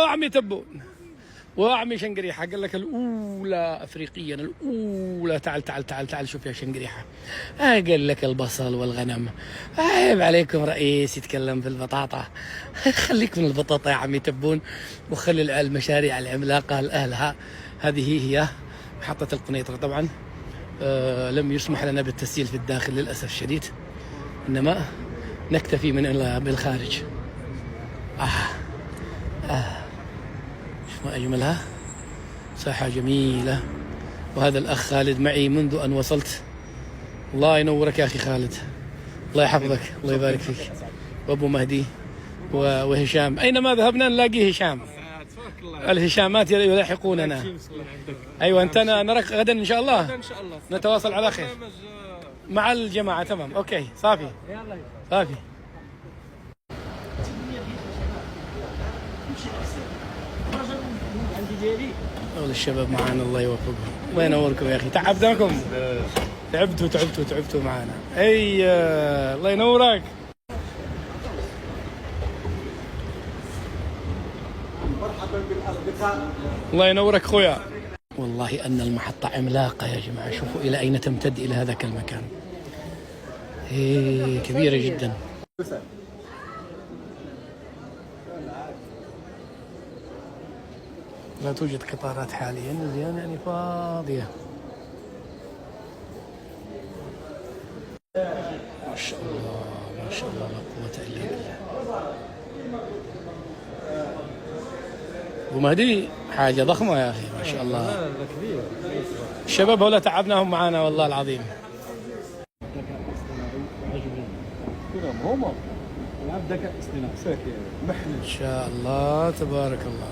عمي تبون وعمي شنقريحة قال لك الأولى أفريقيا الأولى. تعال تعال تعال تعال شوف يا شنقريحة. قال لك البصل والغنم. عيب عليكم رئيس يتكلم في البطاطا. خليك من البطاطا يا عمي تبون وخلي المشاريع العملاقة لأهلها. هذه هي محطة القنيطرة. طبعا لم يسمح لنا بالتسجيل في الداخل للأسف الشديد، إنما نكتفي من بالخارج. شوف ما أجملها، ساحة جميلة. وهذا الأخ خالد معي منذ أن وصلت. الله ينورك يا أخي خالد، الله يحفظك، الله يبارك فيك. وأبو مهدي وهشام، أينما ذهبنا نلاقي هشام. الهشامات يلاحقوننا. أيوة أنت نراك غدا إن شاء الله. نتواصل على خير مع الجماعة. تمام أوكي صافي صافي. أول الشباب معانا الله يوفقهم الله ينوركم يا أخي. تعبناكم، تعبتوا معانا. أي الله ينورك. مرحبا بالأصدقاء. الله ينورك خويا. والله أن المحطة عملاقة يا جماعة. شوفوا إلى أين تمتد، إلى هذاك المكان. كبيرة جدا. لا توجد قطارات حاليا، مزيان يعني فاضية. ما شاء الله ما شاء الله لا قوة إلا بالله. أبو مهدي حاجة ضخمة يا أخي ما شاء الله. الشباب هؤلاء تعبناهم معانا والله العظيم. إن شاء الله تبارك الله.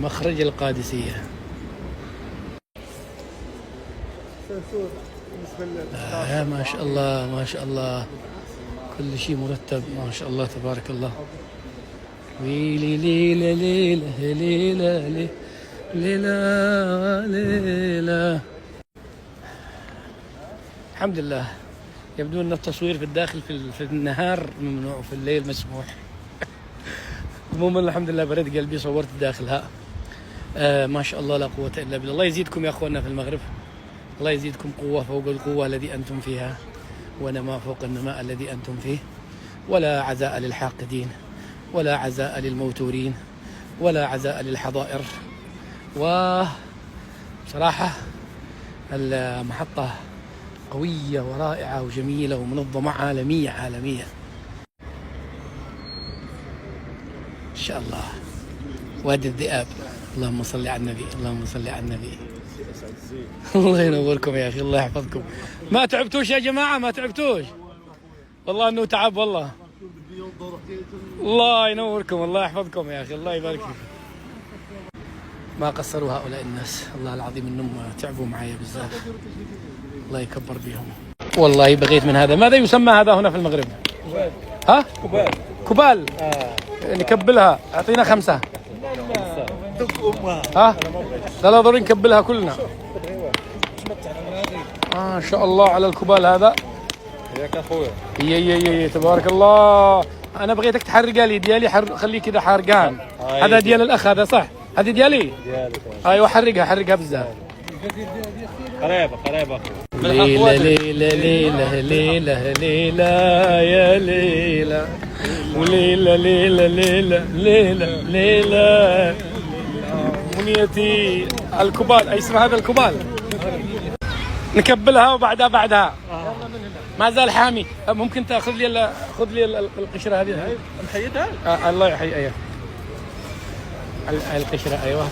مخرج القادسية. ما شاء الله ما شاء الله، كل شيء مرتب ما شاء الله تبارك الله. ويلي ليلة ليلة ليلة ليلة ليلة. الحمد لله. يبدو أن التصوير في الداخل في النهار ممنوع وفي الليل مسموح. عموما الحمد لله برد قلبي صورت داخلها. ما شاء الله لا قوة إلا بالله. الله يزيدكم يا أخواننا في المغرب، الله يزيدكم قوة فوق القوة الذي أنتم فيها، ونماء فوق النماء الذي أنتم فيه. ولا عزاء للحاقدين، ولا عزاء للموتورين، ولا عزاء للحظائر. وصراحة المحطة قوية ورائعة وجميلة ومنظمة عالمية عالمية إن شاء الله. وادي الذئاب. اللهم صل على النبي، اللهم صل على النبي. الله ينوركم يا أخي، الله يحفظكم. ما تعبتوش يا جماعة؟ ما تعبتوش؟ والله أنه تعب والله. الله ينوركم، الله يحفظكم يا أخي، الله يبارك فيكم. ما قصروا هؤلاء الناس، الله العظيم إنهم تعبوا معي بزاف، الله يكبر بهم. والله بغيت من هذا. ماذا يسمى هذا هنا في المغرب؟ ها؟ كبال. كبال. نكبلها، أعطينا 5. ها؟ لا ضروري نكبلها كلنا. ما شاء الله على الكبال هذا. ياك اخويا. يي تبارك الله. انا بغيتك تحرقها لي ديالي، خليه كذا حرقان. هذا ديال الاخ هذا صح؟ هذه ديالي؟ ايوه حرقها بزاف. قريبه اخويا. ليلة ليلة ليلة ليلة ليلة يا ليلة، وليلة ليلة ليلة ليلة ليلة منيتي. الكبال أي اسم هذا الكبال؟ نكبلها وبعدها ما زال حامي. ممكن تاخذ لي خذ لي القشرة هذه محيدها. الله يحيي. ايوه القشرة. ايوه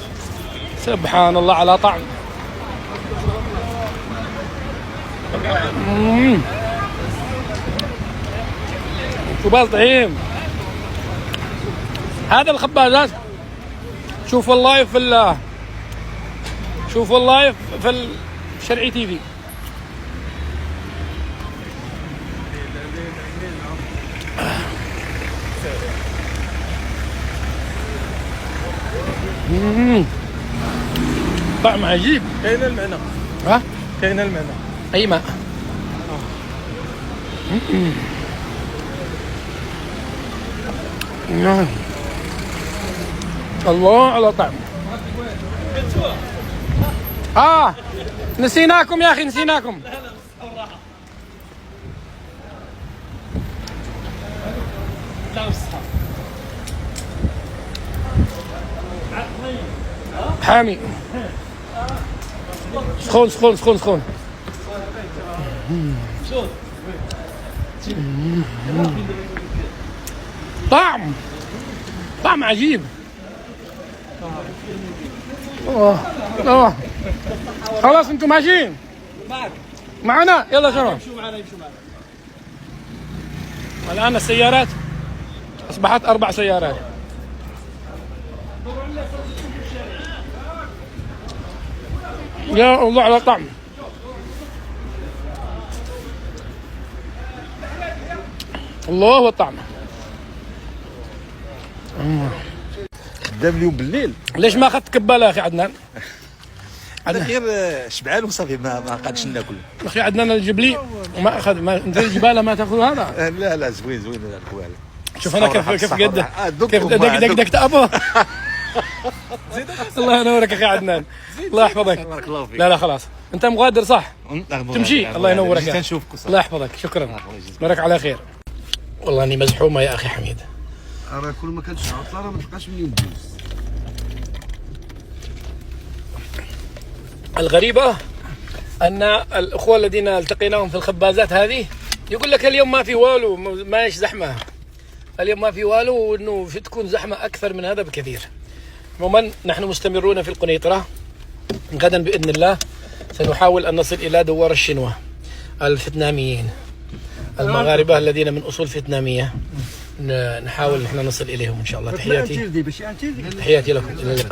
سبحان الله على طعم. كبال طعيم. هذا الخبازات شوفوا اللايف في الشرعي تي في. طعم عجيب. كاين المعنى. ها؟ كاين المعنى. أي ماء. نعم. الله على طعم. نسيناكم يا اخي، نسيناكم. حامي سخون سخون سخون سخون. طعم عجيب. خلاص انتم ماشيين معنا، يلا شباب. الآن السيارات أصبحت 4 سيارات. يا الله على طعم. الله والطعم. قدام اليوم بالليل. ليش ما اخذت كباله يا اخي عدنان؟ هذا غير شبعان وصافي، ما قادش ناكل. اخي عدنان الجبلي وما اخذ، ما انت الجباله ما تاخذ هذا. لا زوين الكوال. شوف انا كيف قد كيف دقدقت ابو. الله ينورك يا اخي عدنان، الله يحفظك. بارك الله فيك. لا خلاص انت مغادر صح؟ تمشي. الله ينورك يا نشوفك. الله يحفظك، شكرا، نراك على خير. والله اني مزحومه يا اخي حميد. راه كل ما كانت عطله راه ما تلقاش منين تدوز. الغريبة أن الأخوة الذين التقيناهم في الخبازات هذه يقول لك اليوم ما في والو، ماش زحمة اليوم، ما في والو، وأنه تكون زحمة أكثر من هذا بكثير. عموما نحن مستمرون في القنيطرة. غدا بإذن الله سنحاول أن نصل إلى دوار الشنوة، الفيتناميين المغاربة الذين من أصول فيتنامية، نحاول نحن نصل إليهم إن شاء الله. تحياتي لكم، إلى اللقاء.